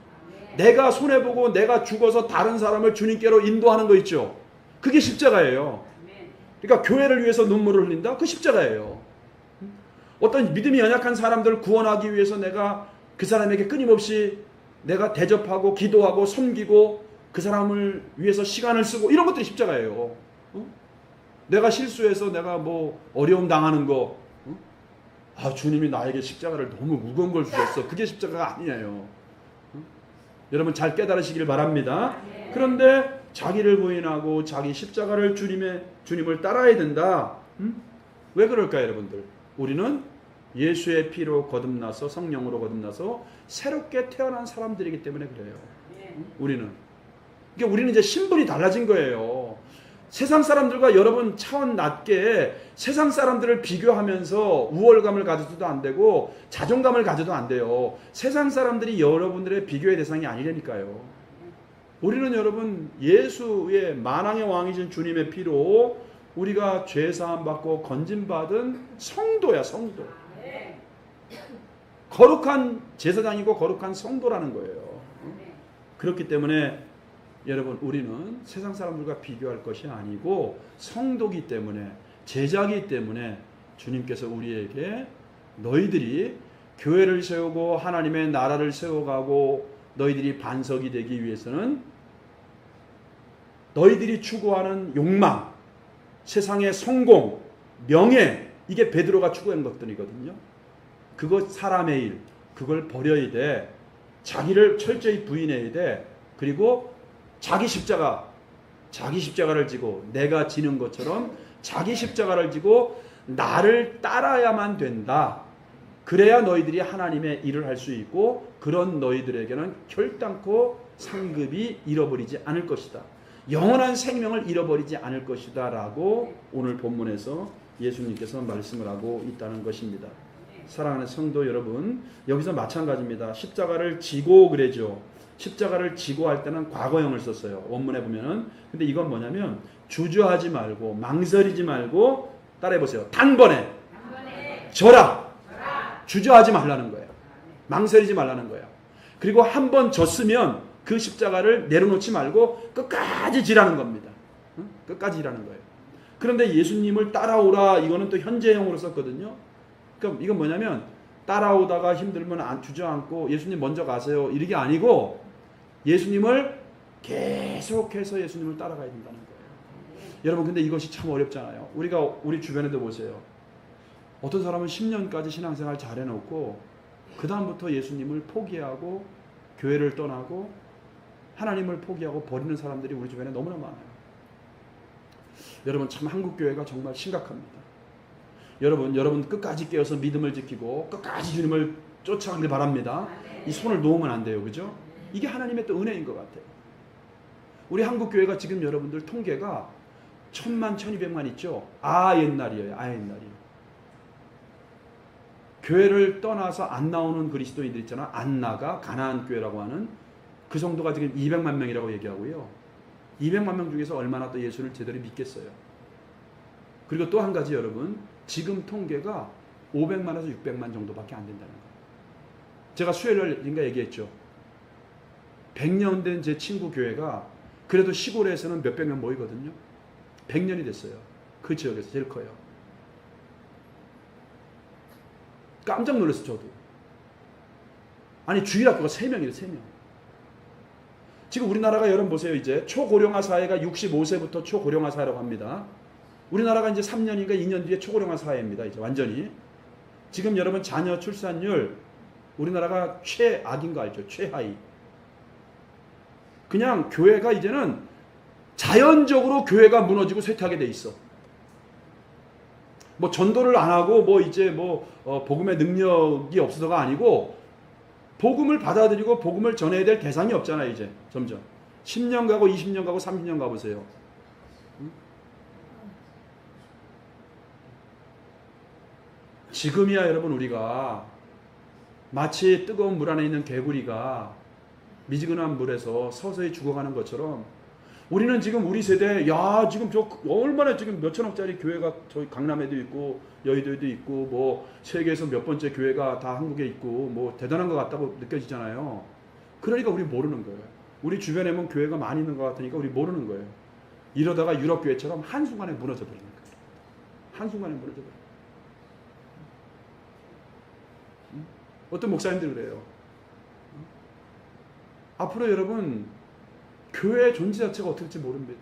내가 손해보고 내가 죽어서 다른 사람을 주님께로 인도하는 거 있죠. 그게 십자가예요. 그러니까 교회를 위해서 눈물을 흘린다? 그 십자가예요. 어떤 믿음이 연약한 사람들을 구원하기 위해서 내가 그 사람에게 끊임없이 내가 대접하고 기도하고 섬기고 그 사람을 위해서 시간을 쓰고 이런 것들이 십자가예요. 내가 실수해서 내가 뭐 어려움 당하는 거, 아 주님이 나에게 십자가를 너무 무거운 걸 주셨어. 그게 십자가가 아니에요. 여러분 잘 깨달으시길 바랍니다. 그런데 자기를 부인하고 자기 십자가를 주님을 따라야 된다. 왜 그럴까요, 여러분들? 우리는 예수의 피로 거듭나서 성령으로 거듭나서 새롭게 태어난 사람들이기 때문에 그래요. 우리는. 그러니까 우리는 이제 신분이 달라진 거예요. 세상 사람들과 여러분 차원 낮게 세상 사람들을 비교하면서 우월감을 가져도 안 되고 자존감을 가져도 안 돼요. 세상 사람들이 여러분들의 비교의 대상이 아니라니까요. 우리는 여러분 예수의 만왕의 왕이신 주님의 피로 우리가 죄사함 받고 건진받은 성도야, 성도. 거룩한 제사장이고 거룩한 성도라는 거예요. 그렇기 때문에 여러분 우리는 세상 사람들과 비교할 것이 아니고 성도기 때문에 제자기 때문에 주님께서 우리에게 너희들이 교회를 세우고 하나님의 나라를 세워가고 너희들이 반석이 되기 위해서는 너희들이 추구하는 욕망, 세상의 성공, 명예, 이게 베드로가 추구하는 것들이거든요. 그것 사람의 일, 그걸 버려야 돼. 자기를 철저히 부인해야 돼. 그리고 자기 십자가를 지고 내가 지는 것처럼 자기 십자가를 지고 나를 따라야만 된다. 그래야 너희들이 하나님의 일을 할 수 있고 그런 너희들에게는 결단코 상급이 잃어버리지 않을 것이다. 영원한 생명을 잃어버리지 않을 것이다 라고 오늘 본문에서 예수님께서 말씀을 하고 있다는 것입니다. 사랑하는 성도 여러분, 여기서 마찬가지입니다. 십자가를 지고 그래죠. 십자가를 지고 할 때는 과거형을 썼어요. 원문에 보면은. 근데 이건 뭐냐면 주저하지 말고 망설이지 말고 따라해보세요. 단번에 져라. 주저하지 말라는 거예요. 망설이지 말라는 거예요. 그리고 한 번 졌으면 그 십자가를 내려놓지 말고 끝까지 지라는 겁니다. 끝까지 지라는 거예요. 그런데 예수님을 따라오라 이거는 또 현재형으로 썼거든요. 그럼 이건 뭐냐면 따라오다가 힘들면 주저앉고 예수님 먼저 가세요 이게 아니고 예수님을 계속해서 예수님을 따라가야 된다는 거예요. 여러분 근데 이것이 참 어렵잖아요. 우리 주변에도 보세요. 어떤 사람은 10년까지 신앙생활 잘 해놓고 그 다음부터 예수님을 포기하고 교회를 떠나고 하나님을 포기하고 버리는 사람들이 우리 주변에 너무나 많아요. 여러분 참 한국교회가 정말 심각합니다. 여러분 끝까지 깨어서 믿음을 지키고 끝까지 주님을 쫓아가길 바랍니다. 이 손을 놓으면 안 돼요. 그죠? 이게 하나님의 또 은혜인 것 같아요. 우리 한국교회가 지금 여러분들 통계가 1000만, 1200만 있죠? 옛날이에요. 옛날이에요. 교회를 떠나서 안 나오는 그리스도인들 있잖아. 안 나가 가나안 교회라고 하는 그 정도가 지금 200만 명이라고 얘기하고요. 200만 명 중에서 얼마나 또 예수를 제대로 믿겠어요. 그리고 또 한 가지 여러분, 지금 통계가 500만에서 600만 정도밖에 안 된다는 거예요. 제가 수요일인가 얘기했죠. 100년 된 제 친구 교회가 그래도 시골에서는 몇백 명 모이거든요. 100년이 됐어요. 그 지역에서 제일 커요. 깜짝 놀랐어요, 저도. 아니, 주일학교가 3명이에요, 3명. 지금 우리나라가 여러분 보세요. 이제 초고령화 사회가 65세부터 초고령화 사회라고 합니다. 우리나라가 이제 3년인가 2년 뒤에 초고령화 사회입니다. 이제 완전히. 지금 여러분 자녀 출산율 우리나라가 최악인 거 알죠? 최하위. 그냥 교회가 이제는 자연적으로 교회가 무너지고 쇠퇴하게 돼 있어. 뭐 전도를 안 하고 뭐 이제 뭐 복음의 능력이 없어서가 아니고 복음을 받아들이고 복음을 전해야 될 대상이 없잖아요. 이제 점점 10년 가고 20년 가고 30년 가보세요. 지금이야 여러분 우리가 마치 뜨거운 물 안에 있는 개구리가 미지근한 물에서 서서히 죽어가는 것처럼 우리는 지금 우리 세대 야 지금 저 얼마나 지금 몇천억짜리 교회가 저희 강남에도 있고 여의도에도 있고 뭐 세계에서 몇 번째 교회가 다 한국에 있고 뭐 대단한 것 같다고 느껴지잖아요. 그러니까 우리 모르는 거예요. 우리 주변에 보면 교회가 많이 있는 것 같으니까 우리 모르는 거예요. 이러다가 유럽 교회처럼 한순간에 무너져 버리는 거예요. 한순간에 무너져 버려요. 어떤 목사님들 그래요. 앞으로 여러분 교회의 존재 자체가 어떻게 될지 모릅니다.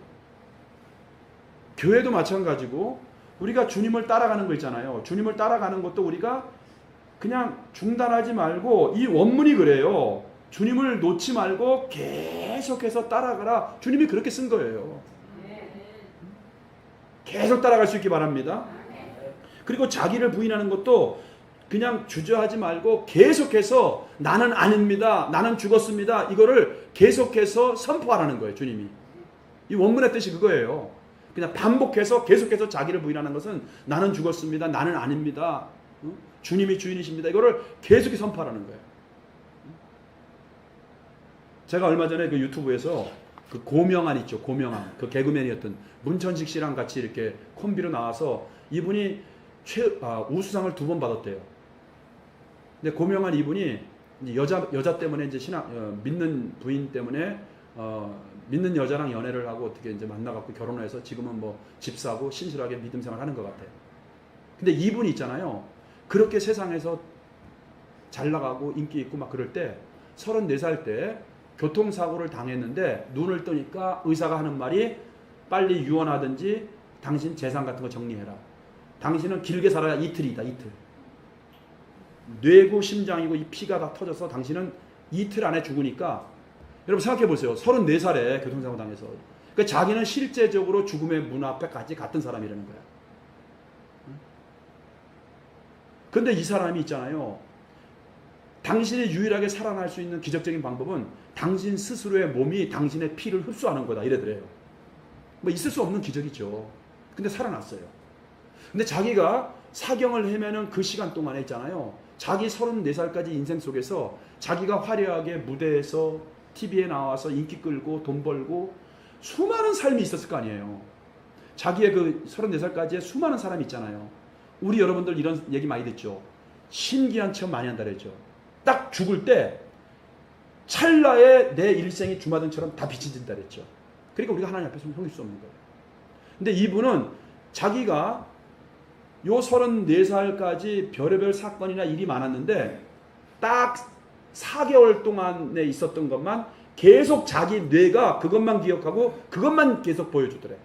교회도 마찬가지고 우리가 주님을 따라가는 거 있잖아요. 주님을 따라가는 것도 우리가 그냥 중단하지 말고 이 원문이 그래요. 주님을 놓지 말고 계속해서 따라가라. 주님이 그렇게 쓴 거예요. 계속 따라갈 수 있기 바랍니다. 그리고 자기를 부인하는 것도 그냥 주저하지 말고 계속해서 나는 아닙니다. 나는 죽었습니다. 이거를 계속해서 선포하라는 거예요. 주님이. 이 원문의 뜻이 그거예요. 그냥 반복해서 계속해서 자기를 부인하는 것은 나는 죽었습니다. 나는 아닙니다. 주님이 주인이십니다. 이거를 계속해서 선포하라는 거예요. 제가 얼마 전에 그 유튜브에서 그 고명한 있죠. 고명한. 그 개그맨이었던 문천식 씨랑 같이 이렇게 콤비로 나와서 이분이 우수상을 2번 받았대요. 근데 고명한 이분이 이제 여자 때문에 이제 믿는 부인 때문에 믿는 여자랑 연애를 하고 어떻게 이제 만나갖고 결혼을 해서 지금은 뭐 집 사고 신실하게 믿음 생활 하는 것 같아요. 근데 이분이 있잖아요. 그렇게 세상에서 잘 나가고 인기 있고 막 그럴 때 34살 때 교통사고를 당했는데 눈을 뜨니까 의사가 하는 말이 빨리 유언하든지 당신 재산 같은 거 정리해라. 당신은 길게 살아야 이틀이다. 이틀. 뇌고 심장이고 이 피가 다 터져서 당신은 이틀 안에 죽으니까 여러분 생각해 보세요. 34살에 교통사고 당해서 그러니까 자기는 실제적으로 죽음의 문 앞에까지 갔던 사람이라는 거야. 그런데 이 사람이 있잖아요. 당신이 유일하게 살아날 수 있는 기적적인 방법은 당신 스스로의 몸이 당신의 피를 흡수하는 거다 이래더래요. 뭐 있을 수 없는 기적이죠. 근데 살아났어요. 근데 자기가 사경을 헤매는 그 시간 동안에 있잖아요. 자기 34살까지 인생 속에서 자기가 화려하게 무대에서 TV에 나와서 인기 끌고 돈 벌고 수많은 삶이 있었을 거 아니에요. 자기의 그 34살까지의 수많은 사람이 있잖아요. 우리 여러분들 이런 얘기 많이 듣죠. 신기한 체험 많이 한다 그랬죠. 딱 죽을 때 찰나에 내 일생이 주마등처럼 다 빛이 진다 그랬죠. 그러니까 우리가 하나님 앞에서 속일 수 없는 거예요. 근데 이분은 자기가 요 34살까지 별의별 사건이나 일이 많았는데 딱 4개월 동안에 있었던 것만 계속 자기 뇌가 그것만 기억하고 그것만 계속 보여주더래.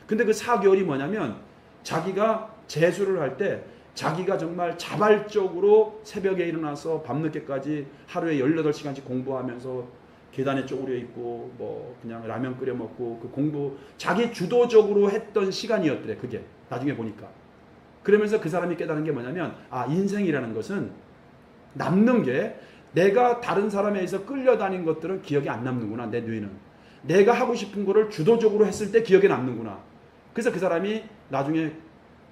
근데 그 4개월이 뭐냐면 자기가 재수를 할 때 자기가 정말 자발적으로 새벽에 일어나서 밤늦게까지 하루에 18시간씩 공부하면서 계단에 쪼그려 있고 뭐 그냥 라면 끓여 먹고 그 공부 자기 주도적으로 했던 시간이었더래. 그게 나중에 보니까. 그러면서 그 사람이 깨달은 게 뭐냐면 인생이라는 것은 남는 게 내가 다른 사람에 의해서 끌려다닌 것들은 기억에 안 남는구나. 내 뇌는. 내가 하고 싶은 거를 주도적으로 했을 때 기억에 남는구나. 그래서 그 사람이 나중에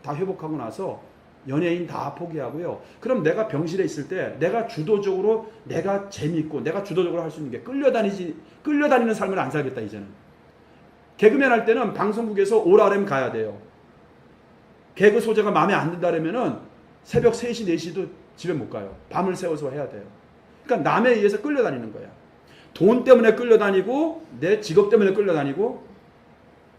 다 회복하고 나서 연예인 다 포기하고요. 그럼 내가 병실에 있을 때 내가 주도적으로 내가 재밌고 내가 주도적으로 할 수 있는 게 끌려다니는 삶을 안 살겠다 이제는. 개그맨 할 때는 방송국에서 ORM 가야 돼요. 개그 소재가 마음에 안 든다 그러면은 새벽 3시, 4시도 집에 못 가요. 밤을 새워서 해야 돼요. 그러니까 남에 의해서 끌려다니는 거야. 돈 때문에 끌려다니고 내 직업 때문에 끌려다니고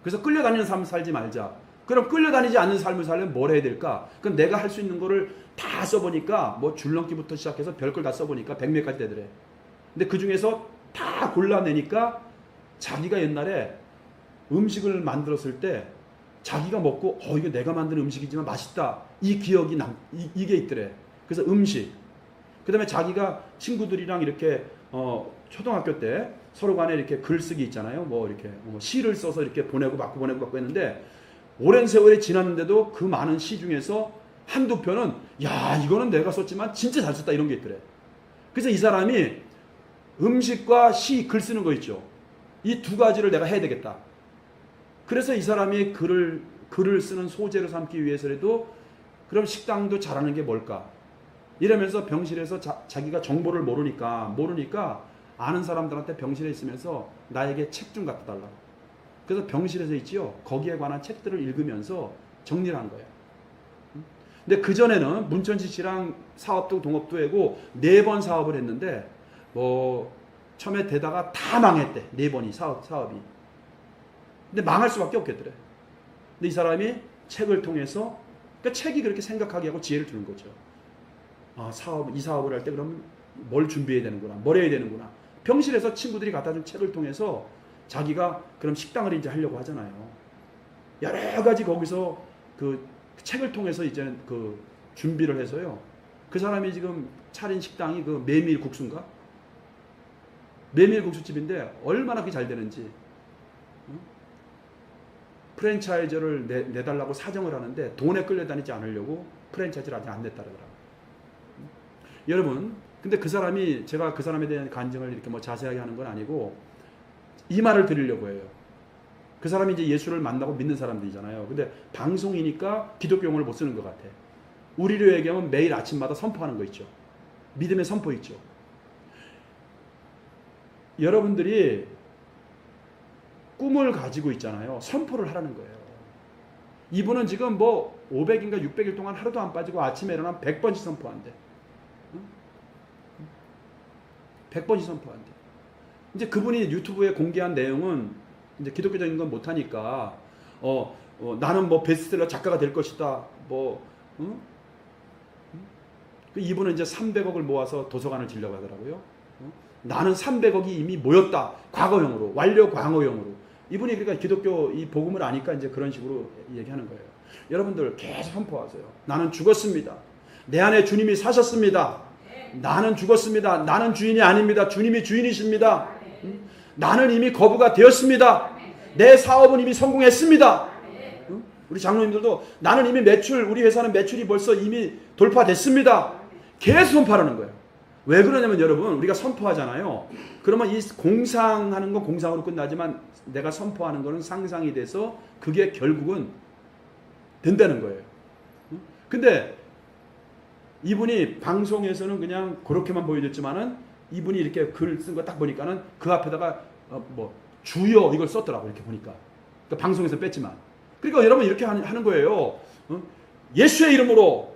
그래서 끌려다니는 삶을 살지 말자. 그럼 끌려다니지 않는 삶을 살려면 뭘 해야 될까? 그럼 내가 할 수 있는 거를 다 써보니까 뭐 줄넘기부터 시작해서 별걸 다 써보니까 100몇 가지 되더래. 근데 그 중에서 다 골라내니까 자기가 옛날에 음식을 만들었을 때 자기가 먹고 이거 내가 만든 음식이지만 맛있다. 이 기억이 이게 있더래. 그래서 음식. 그다음에 자기가 친구들이랑 이렇게 초등학교 때 서로 간에 이렇게 글쓰기 있잖아요. 뭐 이렇게 시를 써서 이렇게 보내고 받고 했는데 오랜 세월이 지났는데도 그 많은 시 중에서 한두 편은 야 이거는 내가 썼지만 진짜 잘 썼다 이런 게 있더래. 그래서 이 사람이 음식과 시, 글 쓰는 거 있죠. 이 두 가지를 내가 해야 되겠다. 그래서 이 사람이 글을 쓰는 소재로 삼기 위해서라도 그럼 식당도 잘하는 게 뭘까? 이러면서 병실에서 자기가 정보를 모르니까 아는 사람들한테 병실에 있으면서 나에게 책 좀 갖다 달라고. 그래서 병실에서 있지요. 거기에 관한 책들을 읽으면서 정리를 한 거예요. 근데 그전에는 문천식 씨랑 사업도 동업도 하고 4번 사업을 했는데 처음에 되다가 다 망했대. 4번이 사업이. 근데 망할 수밖에 없겠더래. 근데 이 사람이 책을 통해서 그러니까 책이 그렇게 생각하게 하고 지혜를 주는 거죠. 이 사업을 할 때 그럼 뭘 준비해야 되는구나. 뭘 해야 되는구나. 병실에서 친구들이 갖다 준 책을 통해서 자기가 그럼 식당을 이제 하려고 하잖아요. 여러 가지 거기서 그 책을 통해서 이제 그 준비를 해서요. 그 사람이 지금 차린 식당이 그 메밀국수인가? 메밀국수집인데 얼마나 그게 잘 되는지. 프랜차이즈를 내달라고 사정을 하는데 돈에 끌려다니지 않으려고 프랜차이즈를 아직 안 냈다 그러더라고요. 여러분, 근데 그 사람이 제가 그 사람에 대한 간증을 이렇게 자세하게 하는 건 아니고 이 말을 드리려고 해요. 그 사람이 이제 예수를 만나고 믿는 사람들이잖아요. 근데 방송이니까 기독교 용어를 못 쓰는 것 같아. 우리로 얘기하면 매일 아침마다 선포하는 거 있죠. 믿음의 선포 있죠. 여러분들이 꿈을 가지고 있잖아요. 선포를 하라는 거예요. 이분은 지금 500인가 600일 동안 하루도 안 빠지고 아침에 일어나면 100번씩 선포한대. 100번씩 선포한대. 이제 그분이 유튜브에 공개한 내용은 이제 기독교적인 건 못하니까 나는 베스트셀러 작가가 될 것이다. 이분은 이제 300억을 모아서 도서관을 지려고 하더라고요. 나는 300억이 이미 모였다. 과거형으로, 완료 광어형으로. 이분이 그러니까 기독교 이 복음을 아니까 이제 그런 식으로 얘기하는 거예요. 여러분들 계속 선포하세요. 나는 죽었습니다. 내 안에 주님이 사셨습니다. 나는 죽었습니다. 나는 주인이 아닙니다. 주님이 주인이십니다. 나는 이미 거부가 되었습니다. 내 사업은 이미 성공했습니다. 우리 장로님들도 나는 이미 우리 회사는 매출이 벌써 이미 돌파됐습니다. 계속 선포하는 거예요. 왜 그러냐면 여러분, 우리가 선포하잖아요. 그러면 이 공상하는 건 공상으로 끝나지만 내가 선포하는 거는 상상이 돼서 그게 결국은 된다는 거예요. 근데 이분이 방송에서는 그냥 그렇게만 보여줬지만은 이분이 이렇게 글 쓴 거 딱 보니까는 그 앞에다가 주여 이걸 썼더라고. 이렇게 보니까. 그러니까 방송에서 뺐지만. 그러니까 여러분 이렇게 하는 거예요. 예수의 이름으로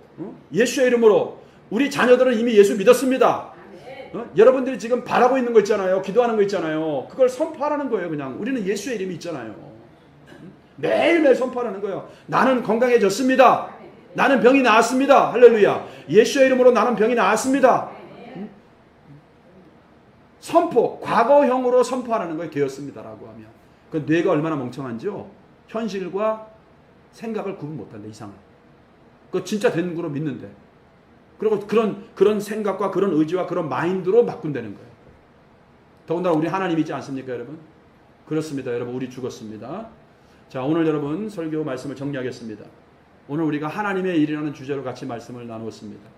우리 자녀들은 이미 예수 믿었습니다. 여러분들이 지금 바라고 있는 거 있잖아요. 기도하는 거 있잖아요. 그걸 선포하라는 거예요. 그냥 우리는 예수의 이름이 있잖아요. 매일매일 선포하라는 거예요. 나는 건강해졌습니다. 나는 병이 나았습니다. 할렐루야. 예수의 이름으로 나는 병이 나았습니다. 선포, 과거형으로 선포하라는 거예요. 되었습니다라고 하면. 그 뇌가 얼마나 멍청한지요. 현실과 생각을 구분 못한다. 이상은. 그 진짜 된 거로 믿는데. 그리고 그런 생각과 그런 의지와 그런 마인드로 바꾼다는 거예요. 더군다나 우리 하나님 있지 않습니까, 여러분? 그렇습니다, 여러분. 우리 죽었습니다. 자, 오늘 여러분 설교 말씀을 정리하겠습니다. 오늘 우리가 하나님의 일이라는 주제로 같이 말씀을 나누었습니다.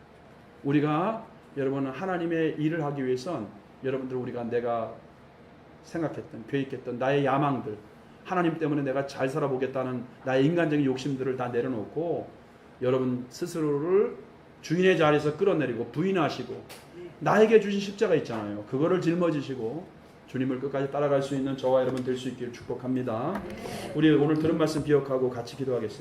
우리가 여러분 하나님의 일을 하기 위해선 여러분들 내가 생각했던, 계획했던 나의 야망들, 하나님 때문에 내가 잘 살아보겠다는 나의 인간적인 욕심들을 다 내려놓고 여러분 스스로를 주인의 자리에서 끌어내리고 부인하시고 나에게 주신 십자가 있잖아요. 그거를 짊어지시고 주님을 끝까지 따라갈 수 있는 저와 여러분 될 수 있기를 축복합니다. 우리 오늘 들은 말씀 기억하고 같이 기도하겠습니다.